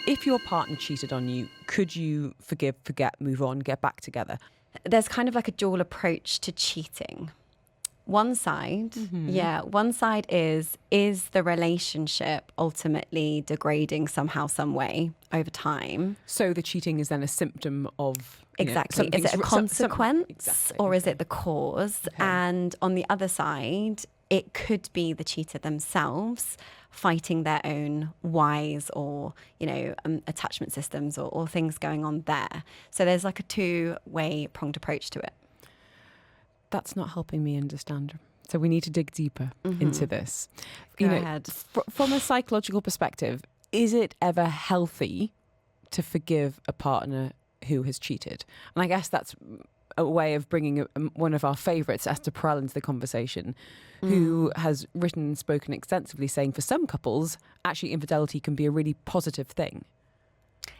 If your partner cheated on you, could you forgive, forget, move on, get back together? There's kind of like a dual approach to cheating. One side, one side is the relationship ultimately degrading somehow, some way over time? So the cheating is then a symptom of... Exactly. Is it a consequence exactly, or is it the cause? Okay. And on the other side, it could be the cheater themselves fighting their own whys or, attachment systems or things going on there. So there's like a two-way pronged approach to it. That's not helping me understand. So we need to dig deeper into this. Go ahead. From a psychological perspective, is it ever healthy to forgive a partner who has cheated? And I guess that's a way of bringing one of our favourites, Esther Perel, into the conversation, who has written and spoken extensively saying for some couples, actually infidelity can be a really positive thing.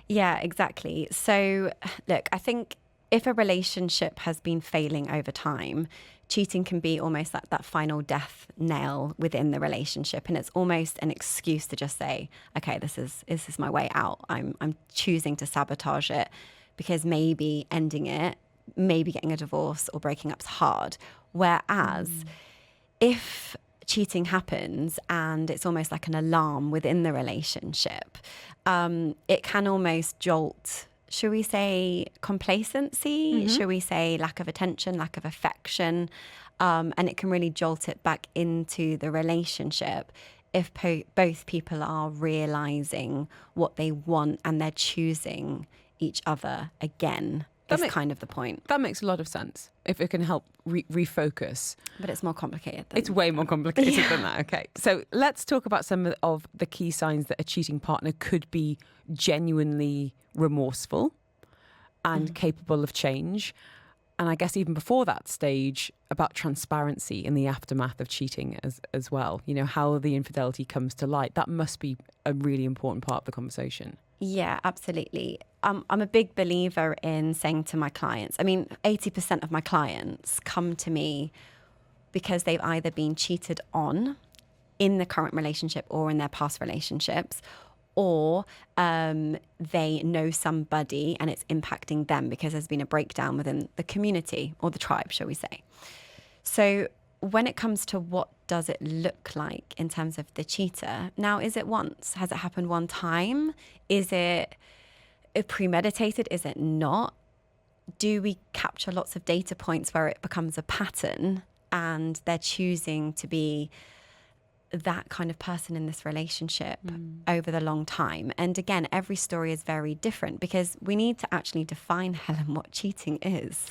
Yeah, exactly. So look, I think if a relationship has been failing over time, cheating can be almost like that final death nail within the relationship. And it's almost an excuse to just say, okay, this is my way out. I'm choosing to sabotage it because maybe ending it, maybe getting a divorce or breaking up is hard. Whereas if cheating happens and it's almost like an alarm within the relationship, it can almost jolt, should we say complacency? Should we say lack of attention, lack of affection? And it can really jolt it back into the relationship if both people are realizing what they want and they're choosing each other again. That's kind of the point. That makes a lot of sense. If it can help refocus. But it's more complicated. It's way more complicated than that. Okay. So let's talk about some of the key signs that a cheating partner could be genuinely remorseful and capable of change. And I guess even before that stage, about transparency in the aftermath of cheating as well. How the infidelity comes to light. That must be a really important part of the conversation. Yeah, absolutely. I'm a big believer in saying to my clients, 80% of my clients come to me because they've either been cheated on in the current relationship or in their past relationships, or they know somebody and it's impacting them because there's been a breakdown within the community or the tribe, shall we say. So when it comes to what does it look like in terms of the cheater, now, is it once? Has it happened one time? Is it premeditated? Is it not? Do we capture lots of data points where it becomes a pattern and they're choosing to be that kind of person in this relationship over the long time? And again, every story is very different because we need to actually define, Helen, what cheating is.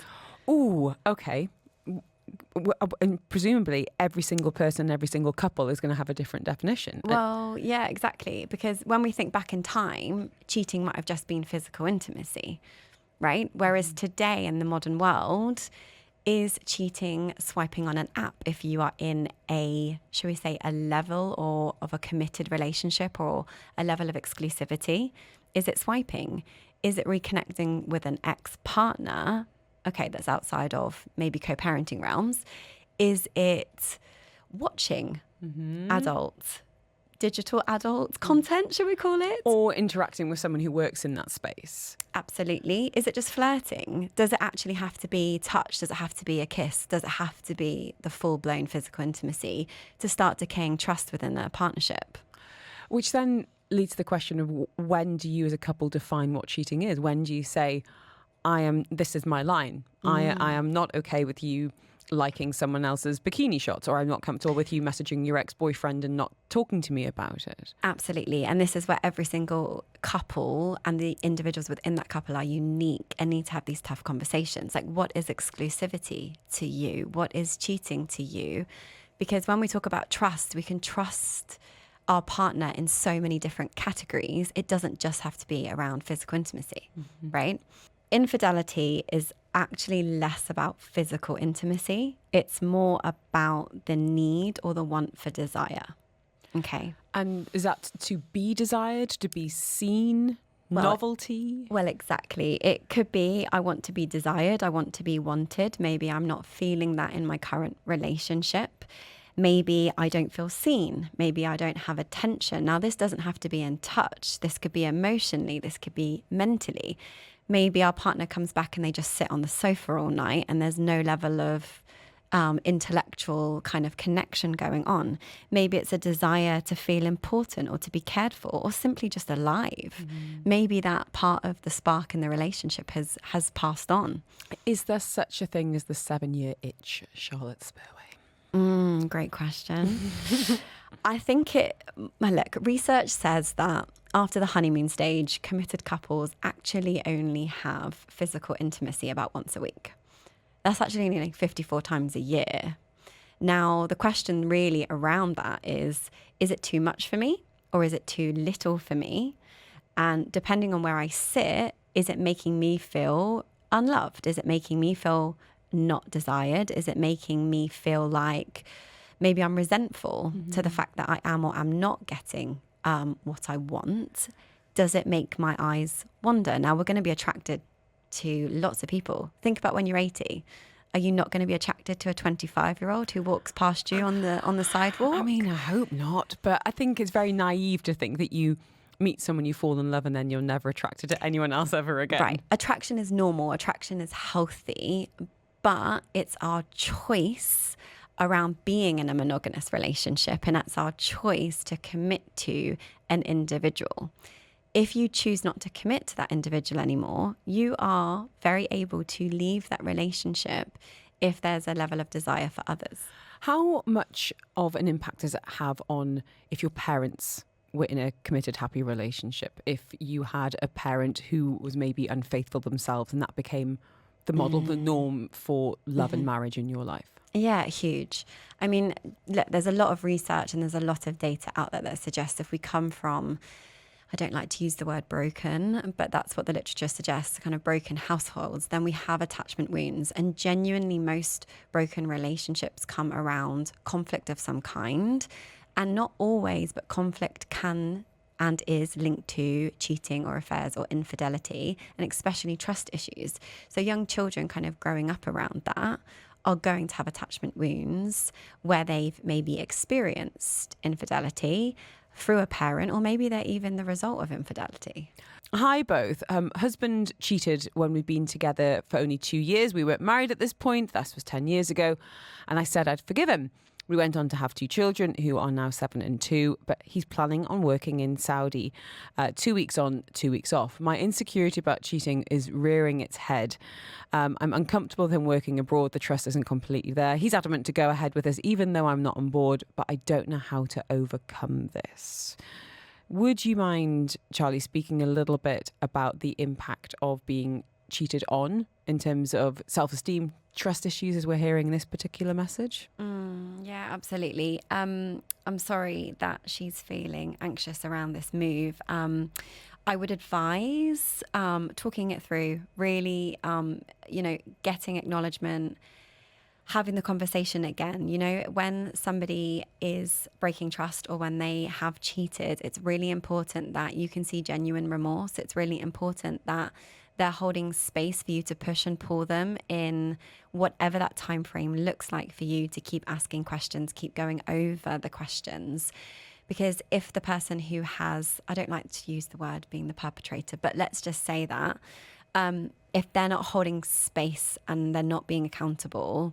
Ooh, okay. And presumably every single person, every single couple is going to have a different definition. Well, yeah, exactly. Because when we think back in time, cheating might have just been physical intimacy, right? Whereas today in the modern world, is cheating swiping on an app if you are in a, shall we say, a level or of a committed relationship or a level of exclusivity? Is it swiping? Is it reconnecting with an ex-partner? Okay, that's outside of maybe co-parenting realms. Is it watching digital adult content, should we call it? Or interacting with someone who works in that space? Absolutely. Is it just flirting? Does it actually have to be touch? Does it have to be a kiss? Does it have to be the full-blown physical intimacy to start decaying trust within a partnership? Which then leads to the question of when do you as a couple define what cheating is? When do you say, this is my line. I am not okay with you liking someone else's bikini shots, or I'm not comfortable with you messaging your ex-boyfriend and not talking to me about it. Absolutely. And this is where every single couple and the individuals within that couple are unique and need to have these tough conversations. Like, what is exclusivity to you? What is cheating to you? Because when we talk about trust, we can trust our partner in so many different categories. It doesn't just have to be around physical intimacy, right? Infidelity is actually less about physical intimacy. It's more about the need or the want for desire. Okay. And is that to be desired, to be seen, novelty? Well, exactly. It could be, I want to be desired. I want to be wanted. Maybe I'm not feeling that in my current relationship. Maybe I don't feel seen. Maybe I don't have attention. Now, this doesn't have to be in touch. This could be emotionally. This could be mentally. Maybe our partner comes back and they just sit on the sofa all night and there's no level of intellectual kind of connection going on. Maybe it's a desire to feel important or to be cared for or simply just alive. Maybe that part of the spark in the relationship has passed on. Is there such a thing as the 7-year itch, Charlotte Spurway? Great question. I think look, research says that after the honeymoon stage, committed couples actually only have physical intimacy about once a week. That's actually only like 54 times a year. Now, the question really around that is it too much for me or is it too little for me? And depending on where I sit, is it making me feel unloved? Is it making me feel not desired? Is it making me feel like maybe I'm resentful to the fact that I am or am not getting what I want? Does it make my eyes wander? Now, we're going to be attracted to lots of people. Think about when you're 80. Are you not going to be attracted to a 25-year-old who walks past you on the sidewalk? I mean, I hope not. But I think it's very naive to think that you meet someone, you fall in love, and then you're never attracted to anyone else ever again. Right. Attraction is normal. Attraction is healthy. But it's our choice around being in a monogamous relationship, and that's our choice to commit to an individual. If you choose not to commit to that individual anymore, you are very able to leave that relationship if there's a level of desire for others. How much of an impact does it have on if your parents were in a committed, happy relationship? If you had a parent who was maybe unfaithful themselves and that became the model, the norm for love and marriage in your life? Yeah, huge. I mean, look, there's a lot of research and there's a lot of data out there that suggests if we come from, I don't like to use the word broken, but that's what the literature suggests, kind of broken households, then we have attachment wounds. And genuinely, most broken relationships come around conflict of some kind. And not always, but conflict can and is linked to cheating or affairs or infidelity, and especially trust issues. So young children kind of growing up around that are going to have attachment wounds where they've maybe experienced infidelity through a parent, or maybe they're even the result of infidelity. Hi, both. Husband cheated when we'd been together for only 2 years. We weren't married at this point. That was 10 years ago. And I said I'd forgive him. We went on to have 2 children who are now 7 and 2, but he's planning on working in Saudi, 2 weeks on, 2 weeks off. My insecurity about cheating is rearing its head. I'm uncomfortable with him working abroad. The trust isn't completely there. He's adamant to go ahead with us, even though I'm not on board, but I don't know how to overcome this. Would you mind, Charlie, speaking a little bit about the impact of being cheated on in terms of self-esteem, trust issues, as we're hearing in this particular message? Yeah, absolutely. I'm sorry that she's feeling anxious around this move. I would advise talking it through, really, getting acknowledgement, having the conversation again. When somebody is breaking trust or when they have cheated, it's really important that you can see genuine remorse. It's really important that they're holding space for you to push and pull them in whatever that time frame looks like for you, to keep asking questions, keep going over the questions. Because if the person who has, I don't like to use the word being the perpetrator, but let's just say that, if they're not holding space and they're not being accountable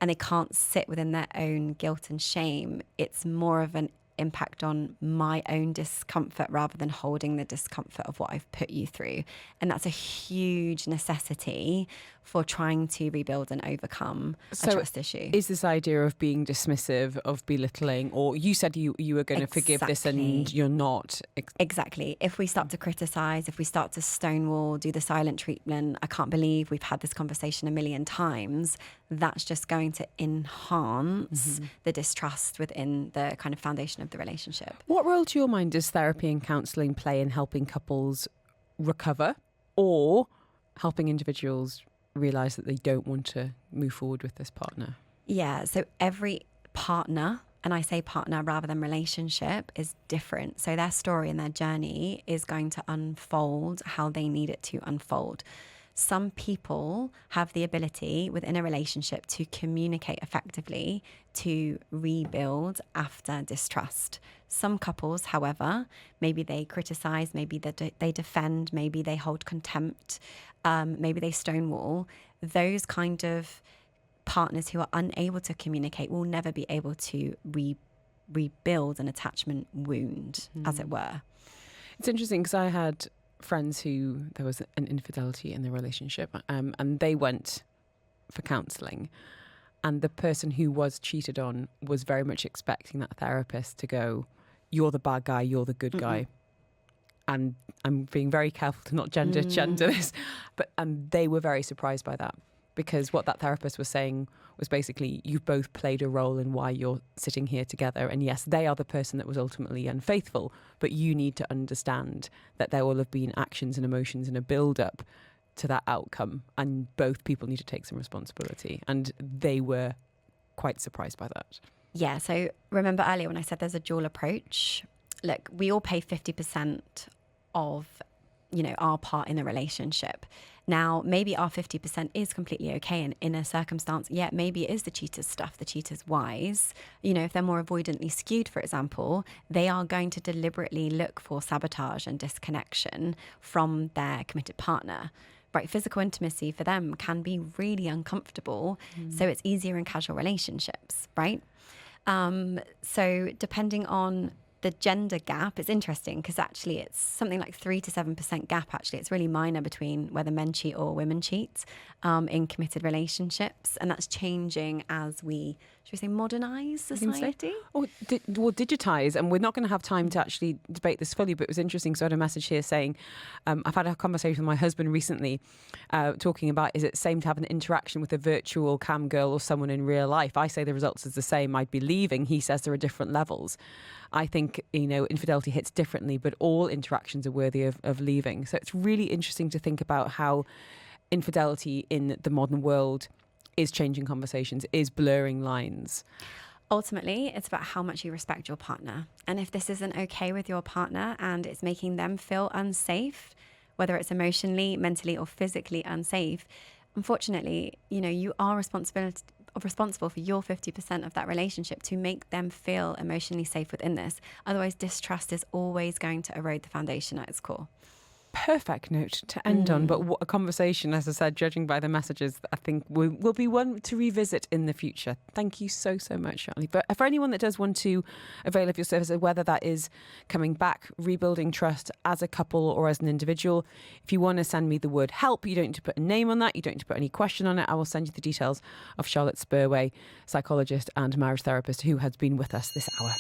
and they can't sit within their own guilt and shame, it's more of an impact on my own discomfort rather than holding the discomfort of what I've put you through. And that's a huge necessity for trying to rebuild and overcome a trust issue. Is this idea of being dismissive, of belittling, or you said you were going to forgive this and you're not? Exactly. If we start to criticize, if we start to stonewall, do the silent treatment, I can't believe we've had this conversation a million times, that's just going to enhance the distrust within the kind of foundation of the relationship. What role, to your mind, does therapy and counselling play in helping couples recover or helping individuals realise that they don't want to move forward with this partner? Yeah, so every partner, and I say partner rather than relationship, is different. So their story and their journey is going to unfold how they need it to unfold. some people have the ability within a relationship to communicate effectively to rebuild after distrust. Some couples, however, maybe they criticize, maybe they defend, maybe they hold contempt, maybe they stonewall. Those kind of partners who are unable to communicate will never be able to rebuild an attachment wound, as it were. It's interesting because I had friends who there was an infidelity in their relationship, and they went for counselling, and the person who was cheated on was very much expecting that therapist to go, "You're the bad guy, you're the good guy." And I'm being very careful to not gender this, but they were very surprised by that, because what that therapist was saying was basically, you've both played a role in why you're sitting here together. And yes, they are the person that was ultimately unfaithful, but you need to understand that there will have been actions and emotions and a build-up to that outcome. And both people need to take some responsibility. And they were quite surprised by that. Yeah, so remember earlier when I said there's a dual approach? Look, we all pay 50% of, our part in a relationship. Now, maybe our 50% is completely okay, and in a circumstance, maybe it is the cheater's stuff, the cheater's wise. If they're more avoidantly skewed, for example, they are going to deliberately look for sabotage and disconnection from their committed partner. Right, physical intimacy for them can be really uncomfortable, so it's easier in casual relationships, right? So depending on the gender gap, it's interesting because actually it's something like 3 to 7% gap. Actually, it's really minor between whether men cheat or women cheat in committed relationships, and that's changing as we, should we say, modernize society? Or digitize. And we're not going to have time to actually debate this fully, but it was interesting. So I had a message here saying, I've had a conversation with my husband recently talking about, is it the same to have an interaction with a virtual cam girl or someone in real life? I say the results is the same. I'd be leaving. He says there are different levels. I think, infidelity hits differently, but all interactions are worthy of leaving. So it's really interesting to think about how infidelity in the modern world is changing conversations, is blurring lines. Ultimately, it's about how much you respect your partner. And if this isn't okay with your partner and it's making them feel unsafe, whether it's emotionally, mentally, or physically unsafe, unfortunately, you are responsible for your 50% of that relationship to make them feel emotionally safe within this. Otherwise, distrust is always going to erode the foundation at its core. Perfect note to end on, but what a conversation, as I said, judging by the messages, I think will be one to revisit in the future. Thank you so much, Charlie. But for anyone that does want to avail of your services, whether that is coming back, rebuilding trust as a couple or as an individual, if you want to send me the word help, you don't need to put a name on that, you don't need to put any question on it. I will send you the details of Charlotte Spurway, psychologist and marriage therapist, who has been with us this hour.